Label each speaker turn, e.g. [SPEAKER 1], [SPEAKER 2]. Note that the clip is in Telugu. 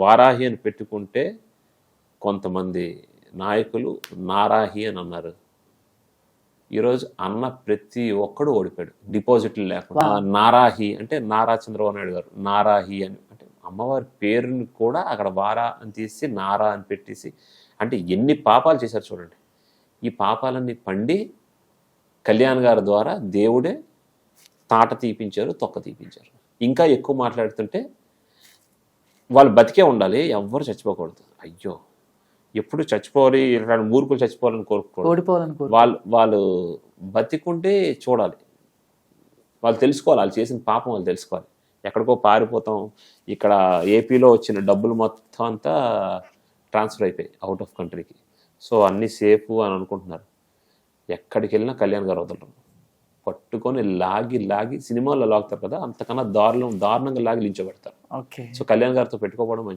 [SPEAKER 1] వారాహి అని పెట్టుకుంటే కొంతమంది నాయకులు నారాహి అని అన్నారు. ఈరోజు అన్న ప్రతి ఒక్కడు ఓడిపోయాడు, డిపాజిట్లు లేకుండా. నారాహి అంటే నారా చంద్రబాబు నాయుడు గారు నారాహి అని, అంటే అమ్మవారి పేరుని కూడా అక్కడ వారా అని తీసి నారా అని పెట్టేసి, అంటే ఎన్ని పాపాలు చేశారు చూడండి. ఈ పాపాలన్నీ పండి కళ్యాణ్ గారి ద్వారా దేవుడే తాట తీపించారు, తొక్క తీపించారు. ఇంకా ఎక్కువ మాట్లాడుతుంటే వాళ్ళు బతికే ఉండాలి, ఎవ్వరు చచ్చిపోకూడదు. అయ్యో, ఎప్పుడు చచ్చిపోవాలి, ఇలాంటి మూర్ఖులు చచ్చిపోవాలని కోరుకోవాలి. వాళ్ళు బతికుంటే చూడాలి, వాళ్ళు తెలుసుకోవాలి, వాళ్ళు చేసిన పాపం వాళ్ళు తెలుసుకోవాలి. ఎక్కడికో పారిపోతాం, ఇక్కడ ఏపీలో వచ్చిన డబ్బులు మొత్తం అంతా ట్రాన్స్ఫర్ అయిపోయి అవుట్ ఆఫ్ కంట్రీకి. సో అన్నీ సేఫ్ అని అనుకుంటున్నారు. ఎక్కడికి వెళ్ళినా కళ్యాణ్ గారు వదలరు, పట్టుకొని లాగి సినిమాల్లో లాగుతారు కదా, అంతకన్నా దారుణంగా లాగి లించబెడతారు. సో కళ్యాణ్ గారితో పెట్టుకోవడం మంచిది.